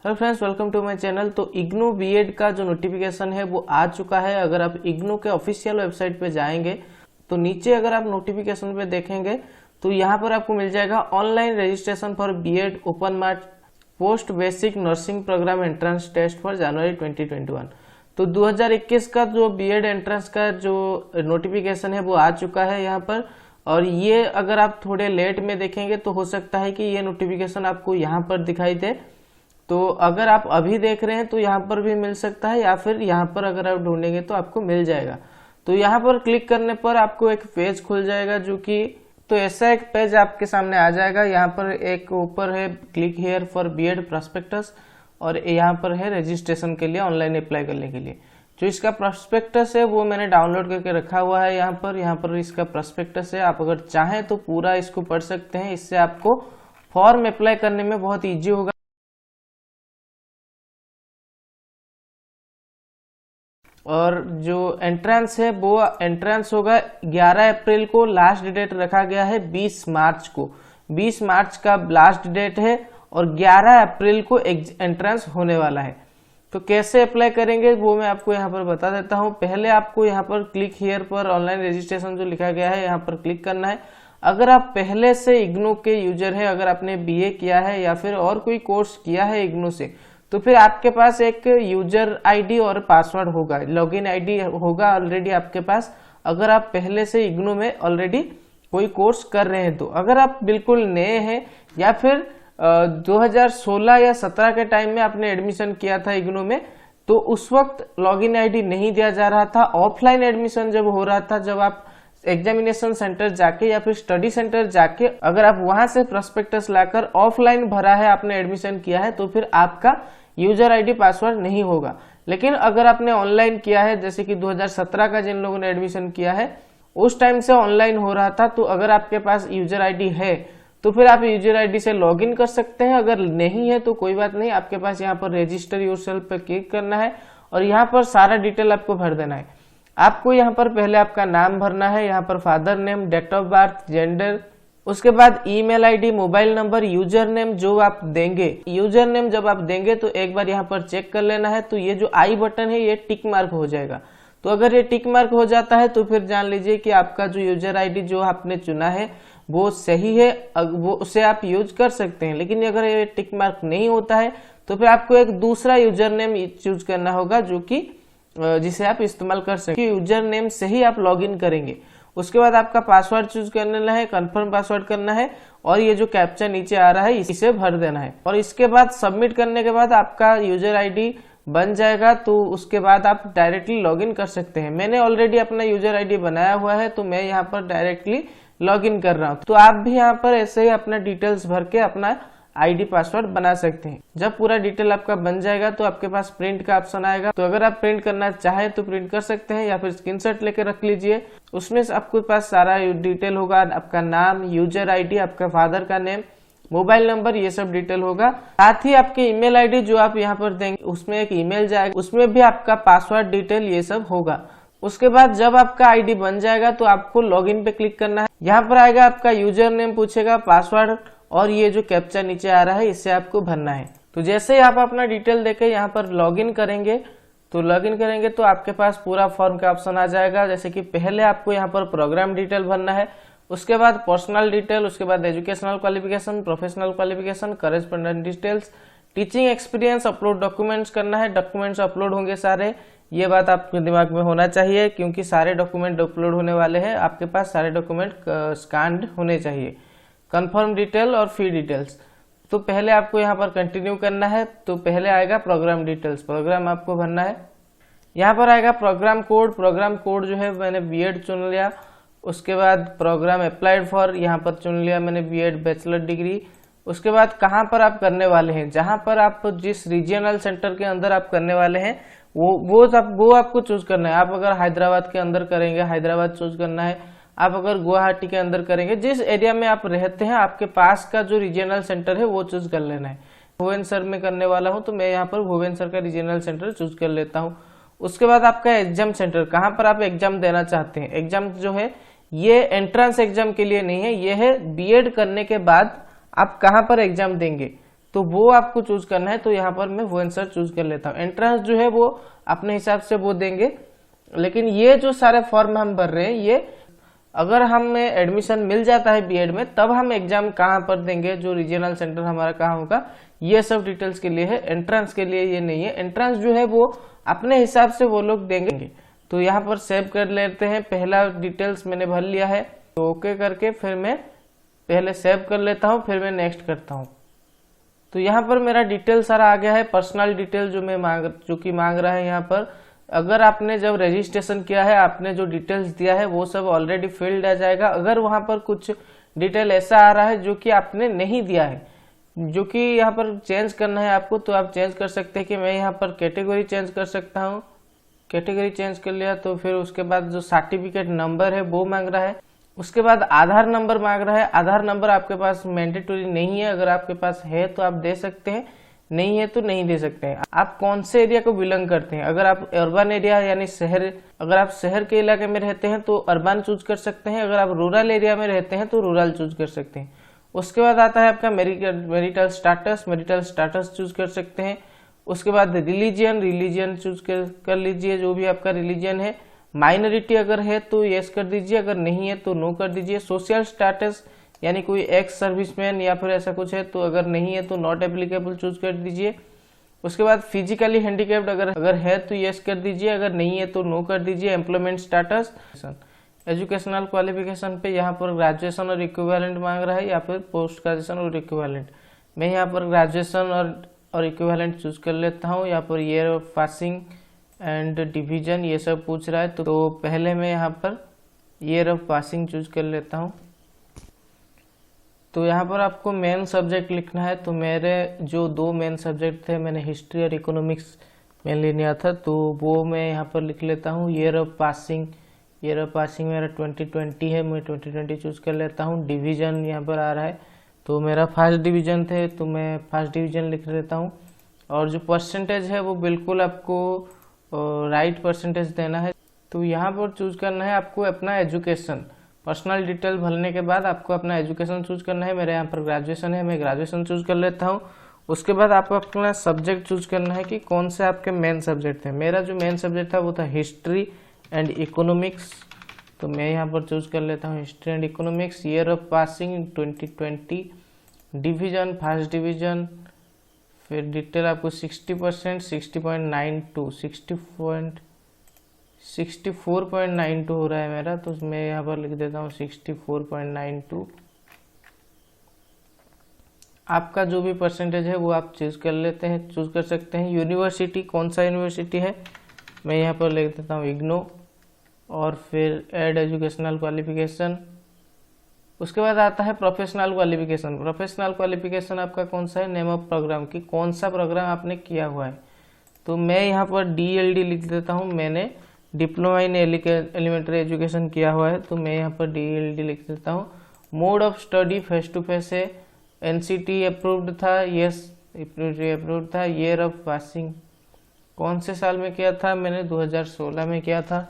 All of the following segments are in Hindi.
Hello friends, welcome to my channel. तो इग्नू बीएड का जो नोटिफिकेशन है वो आ चुका है। अगर आप इग्नू के ऑफिशियल वेबसाइट पे जाएंगे तो नीचे अगर आप नोटिफिकेशन पे देखेंगे तो यहाँ पर आपको मिल जाएगा online registration for BEd OPENMAT post basic nursing programme entrance test for January 2021। तो 2021 का जो बीएड एंट्रेंस का जो नोटिफिकेशन है वो आ चुका है यहाँ पर। और ये अगर आप थोड़े लेट में देखेंगे तो हो सकता है कि ये नोटिफिकेशन आपको यहाँ पर दिखाई दे। तो अगर आप अभी देख रहे हैं तो यहाँ पर भी मिल सकता है, या फिर यहाँ पर अगर आप ढूंढेंगे तो आपको मिल जाएगा। तो यहाँ पर क्लिक करने पर आपको एक पेज खुल जाएगा जो कि तो ऐसा एक पेज आपके सामने आ जाएगा। यहाँ पर एक ऊपर है click here for BEd prospectus और यहाँ पर है रजिस्ट्रेशन के लिए, ऑनलाइन अप्लाई करने के लिए। जो इसका प्रॉस्पेक्टस है वो मैंने डाउनलोड करके रखा हुआ है। यहाँ पर इसका प्रॉस्पेक्टस है। आप अगर चाहें तो पूरा इसको पढ़ सकते हैं। इससे आपको फॉर्म अप्लाई करने में बहुत ईजी होगा। और जो एंट्रेंस है वो एंट्रेंस होगा 11 अप्रैल को। लास्ट डेट रखा गया है 20 मार्च को। 20 मार्च का लास्ट डेट है और 11 अप्रैल को एंट्रेंस होने वाला है। तो कैसे अप्लाई करेंगे वो मैं आपको यहाँ पर बता देता हूँ। पहले आपको यहाँ पर क्लिक हियर पर ऑनलाइन रजिस्ट्रेशन जो लिखा गया है यहाँ पर क्लिक करना है। अगर आप पहले से इग्नू के यूजर है, अगर आपने बीए किया है या फिर और कोई कोर्स किया है इग्नू से, तो फिर आपके पास एक यूजर आईडी और पासवर्ड होगा, लॉगिन आईडी होगा ऑलरेडी आपके पास, अगर आप पहले से इग्नू में ऑलरेडी कोई कोर्स कर रहे हैं। तो अगर आप बिल्कुल नए हैं या फिर 2016 या 17 के टाइम में आपने एडमिशन किया था इग्नू में, तो उस वक्त लॉगिन आईडी नहीं दिया जा रहा था। ऑफलाइन एडमिशन जब हो रहा था, जब आप एग्जामिनेशन सेंटर जाके या फिर स्टडी सेंटर जाके अगर आप वहां से प्रोस्पेक्टस लाकर ऑफलाइन भरा है, आपने एडमिशन किया है, तो फिर आपका यूजर आईडी पासवर्ड नहीं होगा। लेकिन अगर आपने ऑनलाइन किया है, जैसे कि 2017 का जिन लोगों ने एडमिशन किया है उस टाइम से ऑनलाइन हो रहा था, तो अगर आपके पास यूजर आईडी है तो फिर आप यूजर आईडी से लॉगिन कर सकते हैं। अगर नहीं है तो कोई बात नहीं, आपके पास यहाँ पर रजिस्टर योरसेल्फ पे क्लिक करना है और यहाँ पर सारा डिटेल आपको भर देना है। आपको यहाँ पर पहले आपका नाम भरना है, यहाँ पर father name, date of birth, gender, उसके बाद email ID, mobile number, user name जो आप देंगे। यूजर नेम जब आप देंगे तो एक बार यहाँ पर चेक कर लेना है। तो ये जो आई बटन है ये टिक मार्क हो जाएगा। तो अगर ये टिक मार्क हो जाता है तो फिर जान लीजिए कि आपका जो यूजर आईडी जो आपने चुना है वो सही है, वो उसे आप यूज कर सकते हैं। लेकिन अगर ये टिक मार्क नहीं होता है तो फिर आपको एक दूसरा यूजर नेम चूज करना होगा जो कि जिसे आप इस्तेमाल कर सकते हैं। यूजर नेम से ही आप लॉगिन करेंगे। उसके बाद आपका पासवर्ड चूज करना है, कंफर्म पासवर्ड करना है और ये जो कैप्चा नीचे आ रहा है इसे भर देना है। और इसके बाद सबमिट करने के बाद आपका यूजर आईडी बन जाएगा। तो उसके बाद आप डायरेक्टली लॉगिन कर सकते हैं। मैंने ऑलरेडी अपना यूजर आईडी बनाया हुआ है तो मैं यहाँ पर डायरेक्टली लॉगिन कर रहा हूँ। तो आप भी यहाँ पर ऐसे ही अपना डिटेल्स भर के अपना आईडी पासवर्ड बना सकते हैं। जब पूरा डिटेल आपका बन जाएगा तो आपके पास प्रिंट का ऑप्शन आएगा। तो अगर आप प्रिंट करना चाहें तो प्रिंट कर सकते हैं या फिर स्क्रीनशॉट लेके रख लीजिए। उसमें आपके पास सारा डिटेल होगा, आपका नाम, यूजर आईडी, आपका फादर का नेम, मोबाइल नंबर, ये सब डिटेल होगा। साथ ही आपके ईमेल आईडी जो आप यहाँ पर देंगे उसमें एक ईमेल जाएगा, उसमें भी आपका पासवर्ड डिटेल ये सब होगा। उसके बाद जब आपका आईडी बन जाएगा तो आपको लॉगिन पे क्लिक करना है। यहाँ पर आएगा आपका यूजर नेम पूछेगा, पासवर्ड और ये जो कैप्चा नीचे आ रहा है इससे आपको भरना है। तो जैसे ही आप अपना डिटेल देके यहाँ पर लॉगिन करेंगे तो आपके पास पूरा फॉर्म का ऑप्शन आ जाएगा। जैसे कि पहले आपको यहाँ पर प्रोग्राम डिटेल भरना है, उसके बाद पर्सनल डिटेल, उसके बाद educational qualification, professional qualification, correspondent details, teaching experience, upload documents करना है। डॉक्यूमेंट्स अपलोड होंगे सारे, ये बात आपके दिमाग में होना चाहिए क्योंकि सारे डॉक्यूमेंट अपलोड होने वाले हैं। आपके पास सारे डॉक्यूमेंट स्कैन्ड होने चाहिए। कंफर्म डिटेल और फी डिटेल्स। तो पहले आपको यहाँ पर कंटिन्यू करना है। तो पहले आएगा प्रोग्राम डिटेल्स, प्रोग्राम आपको भरना है। यहाँ पर आएगा प्रोग्राम कोड। प्रोग्राम कोड जो है मैंने बीएड चुन लिया। उसके बाद प्रोग्राम अप्लाइड फॉर यहाँ पर चुन लिया मैंने बीएड बैचलर डिग्री। उसके बाद कहाँ पर आप करने वाले हैं, जहां पर आप जिस रीजनल सेंटर के अंदर आप करने वाले हैं वो आपको चूज करना है। आप अगर हैदराबाद के अंदर करेंगे हैदराबाद चूज करना है। आप अगर गुवाहाटी के अंदर करेंगे, जिस एरिया में आप रहते हैं आपके पास का जो रीजनल सेंटर है वो चूज कर लेना है। भुवनेश्वर में करने वाला हूं तो मैं यहाँ पर भुवनेश्वर का रीजनल सेंटर चूज कर लेता हूँ। उसके बाद आपका एग्जाम सेंटर, कहाँ पर आप एग्जाम देना चाहते हैं। एग्जाम जो है ये एंट्रेंस एग्जाम के लिए नहीं है, ये है बीएड करने के बाद आप कहाँ पर एग्जाम देंगे। तो वो आपको चूज करना है। तो यहाँ पर मैं वो आंसर चूज कर लेता हूँ। एंट्रेंस जो है वो अपने हिसाब से वो देंगे, लेकिन ये जो सारे फॉर्म हम भर रहे हैं, ये अगर हमें एडमिशन मिल जाता है बीएड में, तब हम एग्जाम कहाँ पर देंगे, जो रीजनल सेंटर हमारा कहाँ होगा, ये सब डिटेल्स के लिए है। एंट्रेंस के लिए ये नहीं है। एंट्रेंस जो है वो अपने हिसाब से वो लोग देंगे। तो यहाँ पर सेव कर लेते हैं। पहला डिटेल्स मैंने भर लिया है, तो ओके करके फिर मैं पहले सेव कर लेता हूँ, फिर मैं नेक्स्ट करता हूँ। तो यहाँ पर मेरा डिटेल सारा आ गया है। पर्सनल डिटेल जो मांग रहा है यहाँ पर, अगर आपने जब रजिस्ट्रेशन किया है, आपने जो डिटेल्स दिया है वो सब ऑलरेडी फिल्ड आ जाएगा। अगर वहां पर कुछ डिटेल ऐसा आ रहा है जो कि आपने नहीं दिया है, जो कि यहाँ पर चेंज करना है आपको, तो आप चेंज कर सकते हैं। कि मैं यहाँ पर कैटेगरी चेंज कर सकता हूँ। कैटेगरी चेंज कर लिया, तो फिर उसके बाद जो सर्टिफिकेट नंबर है वो मांग रहा है। उसके बाद आधार नंबर मांग रहा है। आधार नंबर आपके पास मैंडेटरी नहीं है, अगर आपके पास है तो आप दे सकते हैं, नहीं है तो नहीं दे सकते हैं। आप कौन से एरिया को बिलोंग करते हैं, अगर आप अर्बन एरिया यानी शहर, अगर आप शहर के इलाके में रहते हैं तो अर्बन चूज कर सकते हैं, अगर आप रूरल एरिया में रहते हैं तो रूरल चूज कर सकते हैं। उसके बाद आता है आपका मैरिटल स्टाटस चूज कर सकते हैं। उसके बाद रिलीजियन चूज कर लीजिए, जो भी आपका रिलीजियन है। माइनॉरिटी अगर है तो यस कर दीजिए, अगर नहीं है तो नो कर दीजिए। सोशल स्टेटस यानी कोई एक्स सर्विसमैन या फिर ऐसा कुछ है, तो अगर नहीं है तो नॉट एप्लीकेबल चूज कर दीजिए। उसके बाद फिजिकली हैंडीकैप्ड अगर है तो यस कर दीजिए, अगर नहीं है तो नो कर दीजिए। एम्प्लॉयमेंट स्टेटस, एजुकेशनल क्वालिफिकेशन पे यहाँ पर ग्रेजुएशन और इक्विवेलेंट मांग रहा है या फिर पोस्ट ग्रेजुएशन और इक्विवेलेंट। मैं यहाँ पर ग्रेजुएशन और इक्विवेलेंट चूज कर लेता हूँ। यहाँ per year of passing and division ये सब पूछ रहा है, तो पहले मैं यहाँ per year of passing choose कर लेता हूँ। तो यहाँ पर आपको मेन सब्जेक्ट लिखना है। तो मेरे जो दो मेन सब्जेक्ट थे, मैंने हिस्ट्री और इकोनॉमिक्स मेनली लिया था, तो वो मैं यहाँ पर लिख लेता हूँ। ईयर ऑफ पासिंग मेरा 2020 है, मैं 2020 चूज कर लेता हूँ। डिवीजन यहाँ पर आ रहा है, तो मेरा फर्स्ट डिवीजन थे, तो मैं फर्स्ट डिवीजन लिख लेता हूँ। और जो परसेंटेज है वो बिल्कुल आपको राइट परसेंटेज देना है। तो यहाँ पर चूज करना है आपको अपना एजुकेशन। पर्सनल डिटेल भरने के बाद आपको अपना एजुकेशन चूज करना है। मेरे यहाँ पर ग्रेजुएशन है, मैं ग्रेजुएशन चूज कर लेता हूँ। उसके बाद आपको अपना सब्जेक्ट चूज करना है कि कौन से आपके मेन सब्जेक्ट थे। मेरा जो मेन सब्जेक्ट था वो था हिस्ट्री एंड इकोनॉमिक्स, तो मैं यहाँ पर चूज कर लेता हूँ history and economics. Year of passing 2020, division first division, फिर डिटेल आपको 60%, 60.92, 64.92 हो रहा है मेरा, तो मैं यहाँ पर लिख देता हूँ 64.92। आपका जो भी परसेंटेज है वो आप चूज कर सकते हैं। यूनिवर्सिटी कौन सा यूनिवर्सिटी है, मैं यहाँ पर लिख देता हूँ इग्नो। और फिर एड एजुकेशनल क्वालिफिकेशन। उसके बाद आता है प्रोफेशनल क्वालिफिकेशन। प्रोफेशनल क्वालिफिकेशन आपका कौन सा है, नेम ऑफ प्रोग्राम की कौन सा प्रोग्राम आपने किया हुआ है। तो मैं यहाँ पर DLD लिख देता हूँ। मैंने डिप्लोमा इन एलिमेंट्री एजुकेशन किया हुआ है, तो मैं यहाँ पर DLD लिख देता हूँ। Mode of study face to face है, NCT अप्रूव्ड था, यस अप्रूव्ड था। ईयर ऑफ पासिंग कौन से साल में किया था, मैंने 2016 में किया था।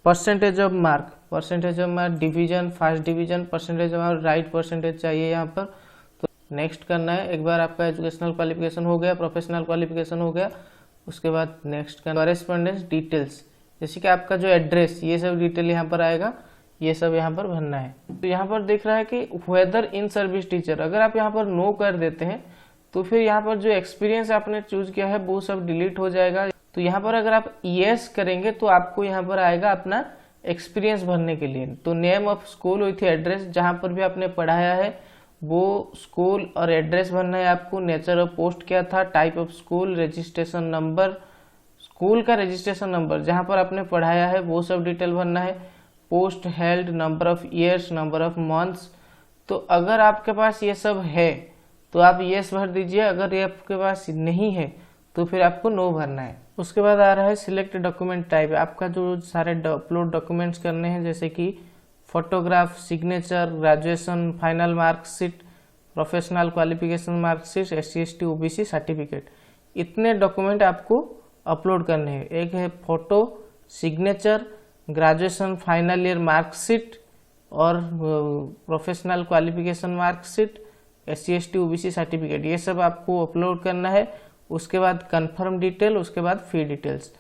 Percentage of mark division first division, percentage of right percentage चाहिए यहाँ पर, तो नेक्स्ट करना है। एक बार आपका एजुकेशनल क्वालिफिकेशन हो गया, प्रोफेशनल क्वालिफिकेशन हो गया, उसके बाद नेक्स्ट का कॉरेस्पॉन्डेंस डिटेल्स, जैसे कि आपका जो एड्रेस, ये सब डिटेल यहाँ पर आएगा, ये सब यहाँ पर भरना है। तो यहाँ पर देख रहा है कि वेदर इन सर्विस टीचर, अगर आप यहाँ पर नो कर देते हैं तो फिर यहाँ पर जो एक्सपीरियंस आपने चूज किया है वो सब डिलीट हो जाएगा। तो यहाँ पर अगर आप यस करेंगे तो आपको यहाँ पर आएगा अपना एक्सपीरियंस भरने के लिए। तो name of school with address, जहाँ पर भी आपने पढ़ाया है वो स्कूल और एड्रेस भरना है आपको। नेचर ऑफ पोस्ट क्या था, type of school, registration number, school का रजिस्ट्रेशन नंबर जहाँ पर आपने पढ़ाया है वो सब डिटेल भरना है। Post held, number of years, number of months. तो अगर आपके पास ये सब है तो आप यस भर दीजिए, अगर ये आपके पास नहीं है तो फिर आपको नो भरना है। उसके बाद आ रहा है सिलेक्ट डॉक्यूमेंट टाइप। आपका जो सारे अपलोड डॉक्यूमेंट्स करने हैं, जैसे कि photograph, signature, graduation final marksheet, professional qualification marksheet, SC/ST OBC certificate, इतने डॉक्यूमेंट आपको अपलोड करने हैं। एक है photo, signature, graduation final year marksheet और professional qualification marksheet, SC ST OBC certificate, ये सब आपको अपलोड करना है। उसके बाद कंफर्म डिटेल, उसके बाद फी डिटेल्स।